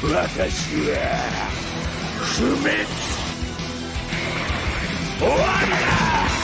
私は不滅終わりだ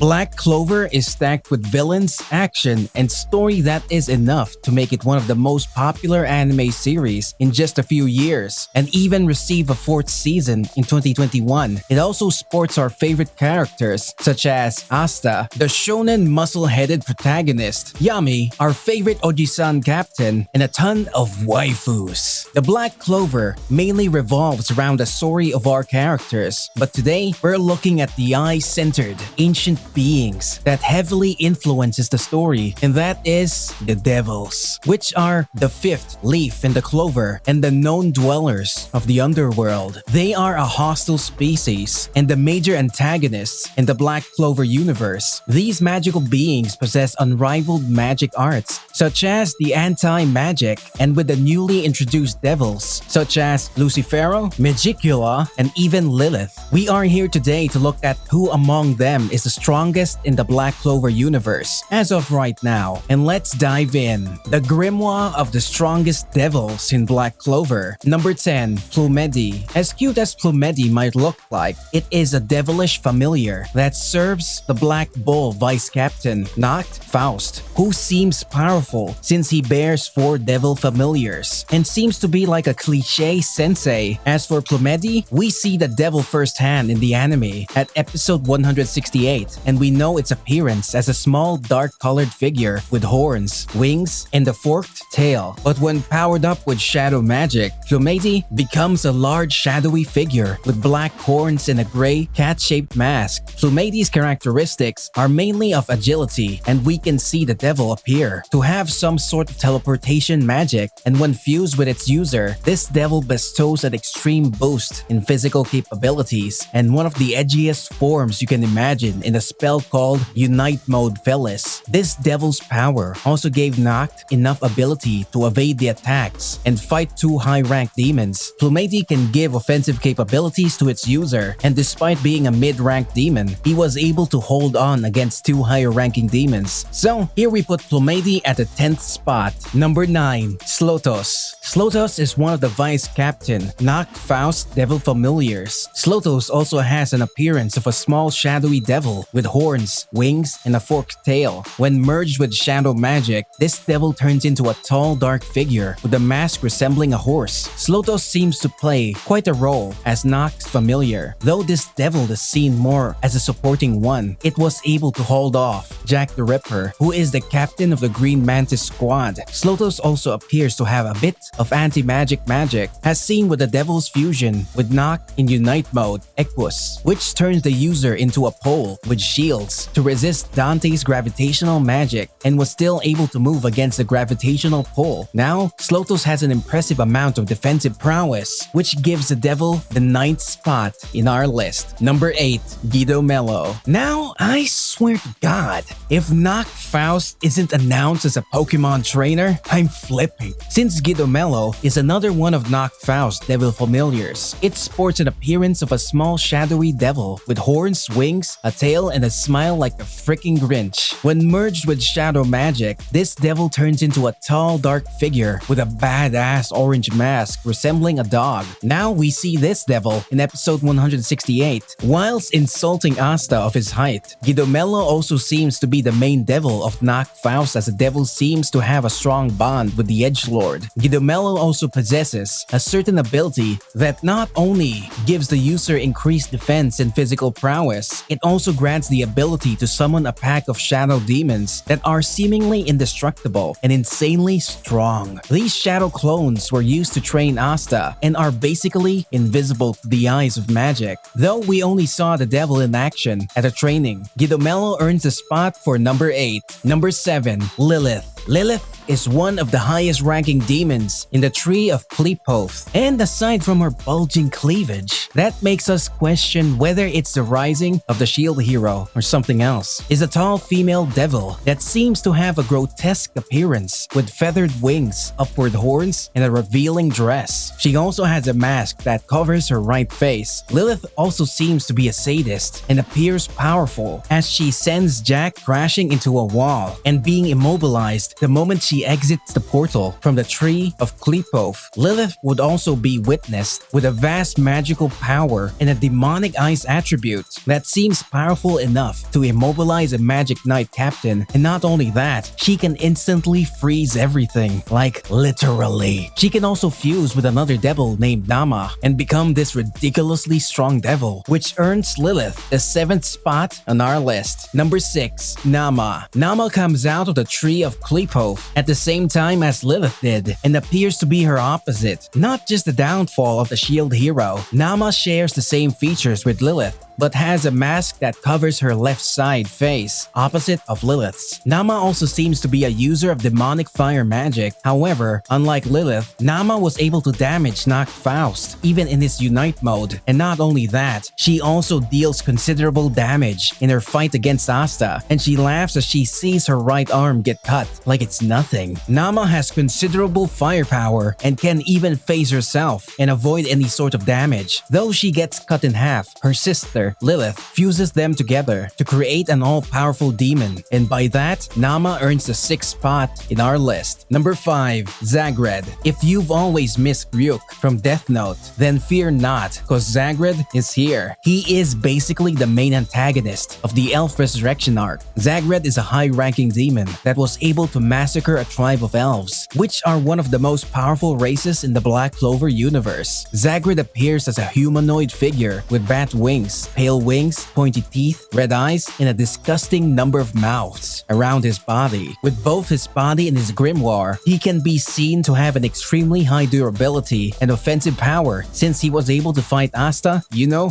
Black Clover is stacked with villains, action, and story that is enough to make it one of the most popular anime series in just a few years, and even receive a 4th season in 2021. It also sports our favorite characters such as Asta, the shonen muscle-headed protagonist, Yami, our favorite Oji-san captain, and a ton of waifus. The Black Clover mainly revolves around the story of our characters, but today we're looking at the eye-centered, ancient beings that heavily influences the story, and that is the devils, which are the 5th leaf in the clover and the known dwellers of the underworld. They are a hostile species and the major antagonists in the Black Clover universe. These magical beings possess unrivaled magic arts, such as the anti-magic, and with the newly introduced devils, such as Lucifero, Majicula, and even Lilith. We are here today to look at who among them is the strongest in the Black Clover universe as of right now, and let's dive in. The grimoire of the strongest devils in Black Clover. Number 10, Plumedi. As cute as Plumedi might look like, it is a devilish familiar that serves the Black Bull vice captain, Nacht Faust, who seems powerful since he bears 4 devil familiars and seems to be like a cliche sensei. As for Plumedi, we see the devil firsthand in the anime at episode 168, and we know its appearance as a small dark-colored figure with horns, wings, and a forked tail. But when powered up with shadow magic, Plumedi becomes a large shadowy figure with black horns and a gray cat-shaped mask. Plumedi's characteristics are mainly of agility, and we can see the devil appear to have some sort of teleportation magic, and when fused with its user, this devil bestows an extreme boost in physical capabilities and one of the edgiest forms you can imagine in a spell called Unite Mode Felis. This devil's power also gave Nacht enough ability to evade the attacks and fight 2 high-ranked demons. Plumedi can give offensive capabilities to its user, and despite being a mid-ranked demon, he was able to hold on against 2 higher-ranking demons. So here we put Plumedi at the 10th spot. Number 9, Slotos. Slotos is one of the vice captain, Nacht Faust devil familiars. Slotos also has an appearance of a small shadowy devil with horns, wings, and a forked tail. When merged with shadow magic, this devil turns into a tall, dark figure with a mask resembling a horse. Slotos seems to play quite a role as Nacht's familiar. Though this devil is seen more as a supporting one, it was able to hold off Jack the Ripper, who is the captain of the Green Mantis squad. Slotos also appears to have a bit of anti-magic magic, as seen with the devil's fusion with Nacht in Unite Mode, Equus, which turns the user into a pole with shields to resist Dante's gravitational magic, and was still able to move against the gravitational pull. Now, Slotos has an impressive amount of defensive prowess, which gives the devil the 9th spot in our list. Number 8, Guido Mello. Now, I swear to God, if Nacht Faust isn't announced as a Pokemon trainer, I'm flipping. Since Guido Mello is another one of Nacht Faust's devil familiars, it sports an appearance of a small shadowy devil with horns, wings, a tail, and a smile like a freaking Grinch. When merged with shadow magic, this devil turns into a tall, dark figure with a badass orange mask resembling a dog. Now we see this devil in episode 168. Whilst insulting Asta of his height, Guido Mello also seems to be the main devil of Nacht Faust, as the devil seems to have a strong bond with the edgelord. Guido Mello also possesses a certain ability that not only gives the user increased defense and physical prowess, it also grants the ability to summon a pack of shadow demons that are seemingly indestructible and insanely strong. These shadow clones were used to train Asta and are basically invisible to the eyes of magic. Though we only saw the devil in action at a training, Guido Mello earns a spot for number 8. Number 7, Lilith. Lilith is one of the highest ranking demons in the tree of Qlipoth, and aside from her bulging cleavage, that makes us question whether it's the rising of the shield hero or something else, is a tall female devil that seems to have a grotesque appearance with feathered wings, upward horns, and a revealing dress. She also has a mask that covers her right face. Lilith also seems to be a sadist and appears powerful, as she sends Jack crashing into a wall and being immobilized the moment she she exits the portal from the tree of Klipov, Lilith would also be witnessed with a vast magical power and a demonic ice attribute that seems powerful enough to immobilize a Magic Knight captain, and not only that, she can instantly freeze everything, like literally. She can also fuse with another devil named Nama and become this ridiculously strong devil, which earns Lilith the 7th spot on our list. Number 6. Nama. Nama comes out of the tree of Klipov at the same time as Lilith did and appears to be her opposite. Not just the downfall of the shield hero, Nama shares the same features with Lilith, but has a mask that covers her left side face, opposite of Lilith's. Nama also seems to be a user of demonic fire magic. However, unlike Lilith, Nama was able to damage Knock Faust, even in his Unite mode. And not only that, she also deals considerable damage in her fight against Asta, and she laughs as she sees her right arm get cut, like it's nothing. Nama has considerable firepower and can even phase herself and avoid any sort of damage. Though she gets cut in half, her sister, Lilith, fuses them together to create an all-powerful demon, and by that, Nama earns the 6th spot in our list. Number 5. Zagret. If you've always missed Ryuk from Death Note, then fear not, cause Zagret is here. He is basically the main antagonist of the Elf Resurrection arc. Zagret is a high-ranking demon that was able to massacre a tribe of elves, which are one of the most powerful races in the Black Clover universe. Zagret appears as a humanoid figure with bat wings, pale wings, pointy teeth, red eyes, and a disgusting number of mouths around his body. With both his body and his grimoire, he can be seen to have an extremely high durability and offensive power since he was able to fight Asta,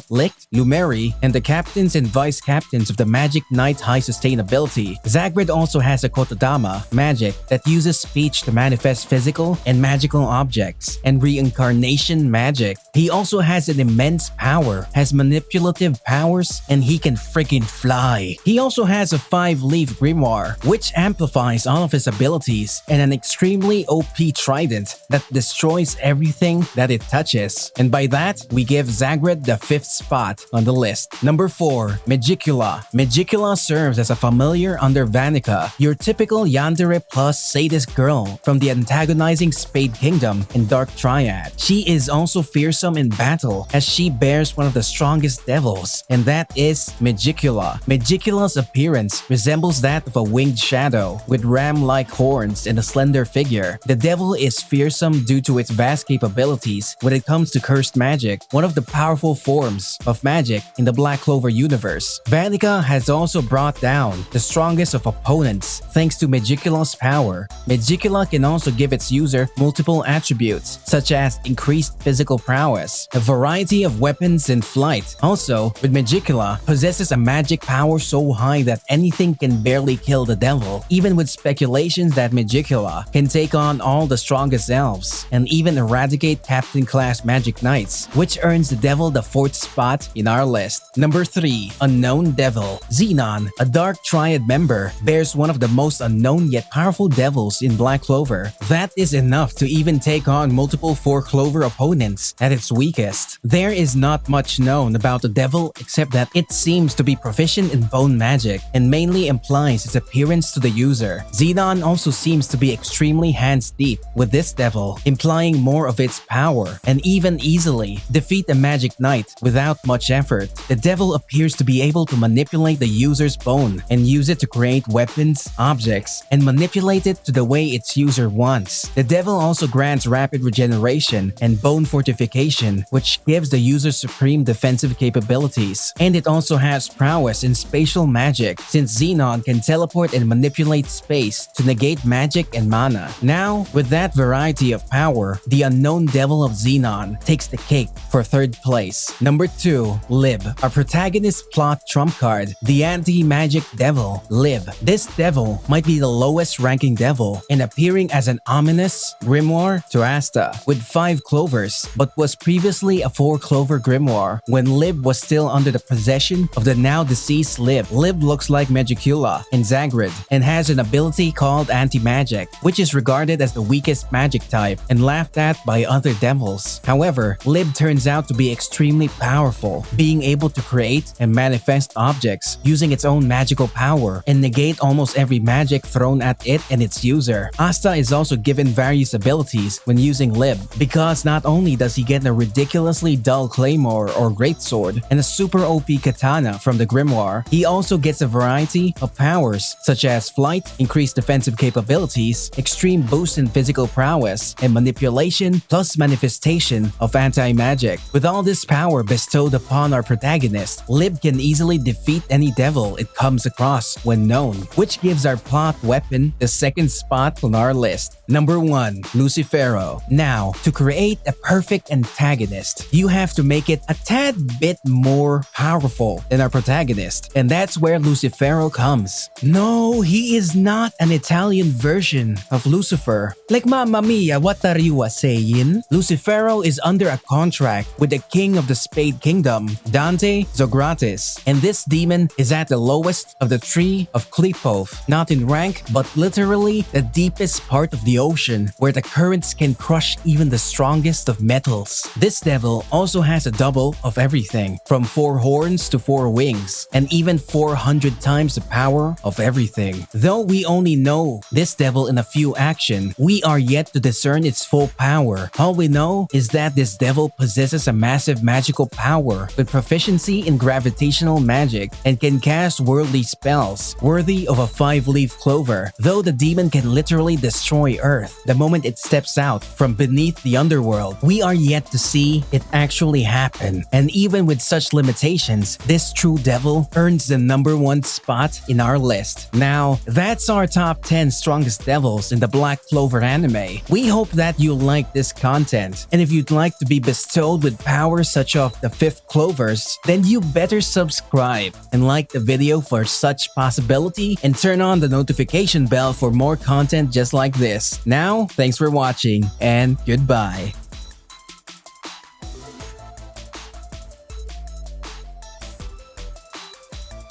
Licht, Lumeri, and the captains and vice captains of the Magic Knight high sustainability. Zagret also has a Kotodama magic that uses speech to manifest physical and magical objects, and reincarnation magic. He also has an immense power, has manipulative powers, and he can freaking fly. He also has a 5-leaf grimoire, which amplifies all of his abilities, and an extremely OP trident that destroys everything that it touches. And by that, we give Zagret the 5th spot on the list. Number 4. Majicula. Majicula serves as a familiar under Vanica, your typical yandere plus sadist girl from the antagonizing Spade Kingdom in Dark Triad. She is also fearsome in battle as she bears one of the strongest devils, and that is Majicula. Majicula's appearance resembles that of a winged shadow with ram-like horns and a slender figure. The devil is fearsome due to its vast capabilities when it comes to cursed magic, one of the powerful forms of magic in the Black Clover universe. Vanica has also brought down the strongest of opponents thanks to Majicula's power. Majicula can also give its user multiple attributes, such as increased physical prowess, a variety of weapons, and flight. Also, with Majicula, possesses a magic power so high that anything can barely kill the devil, even with speculations that Majicula can take on all the strongest elves and even eradicate captain-class magic knights, which earns the devil the 4th spot in our list. Number 3. Unknown Devil. Xenon, a Dark Triad member, bears one of the most unknown yet powerful devils in Black Clover. That is enough to even take on multiple 4 Clover opponents at its weakest. There is not much known about the devil except that it seems to be proficient in bone magic and mainly implies its appearance to the user. Xenon also seems to be extremely hands-deep with this devil, implying more of its power and even easily defeat a magic knight without much effort. The devil appears to be able to manipulate the user's bone and use it to create weapons, objects, and manipulate it to the way its user wants. The devil also grants rapid regeneration and bone fortification, which gives the user supreme defensive capabilities. And it also has prowess in spatial magic, since Xenon can teleport and manipulate space to negate magic and mana. Now, with that variety of power, the unknown devil of Xenon takes the cake for 3rd place. Number 2. Lib. Our protagonist's plot trump card, the anti-magic devil, Lib. This devil might be the lowest ranking devil and appearing as an ominous grimoire to Asta with 5 clovers, but was previously a 4 clover grimoire when Lib was still still under the possession of the now deceased Lib. Lib looks like Majicula in Zagret and has an ability called Anti-Magic, which is regarded as the weakest magic type and laughed at by other devils. However, Lib turns out to be extremely powerful, being able to create and manifest objects using its own magical power and negate almost every magic thrown at it and its user. Asta is also given various abilities when using Lib, because not only does he get a ridiculously dull claymore or greatsword and a super OP katana from the grimoire, he also gets a variety of powers such as flight, increased defensive capabilities, extreme boost in physical prowess, and manipulation plus manifestation of anti-magic. With all this power bestowed upon our protagonist, Lib can easily defeat any devil it comes across when known, which gives our plot weapon the second spot on our list. Number 1. Lucifero. Now, to create a perfect antagonist, you have to make it a tad bit more powerful than our protagonist, and that's where Lucifero comes. No, he is not an Italian version of Lucifer. Like, Mamma Mia, what are you saying? Lucifero is under a contract with the king of the Spade Kingdom, Dante Zagret, and this demon is at the lowest of the tree of Klipov, not in rank, but literally the deepest part of the ocean, where the currents can crush even the strongest of metals. This devil also has a double of everything, from 4 horns to 4 wings, and even 400 times the power of everything. Though we only know this devil in a few action, we are yet to discern its full power. All we know is that this devil possesses a massive magical power with proficiency in gravitational magic and can cast worldly spells worthy of a 5-leaf clover, though the demon can literally destroy Earth the moment it steps out from beneath the underworld. We are yet to see it actually happen, and even with such limitations, this true devil earns the number 1 spot in our list. Now, that's our top 10 strongest devils in the Black Clover anime. We hope that you like this content, and if you'd like to be bestowed with powers such as the 5th Clovers, then you better subscribe and like the video for such possibility, and turn on the notification bell for more content just like this. Now, thanks for watching, and goodbye.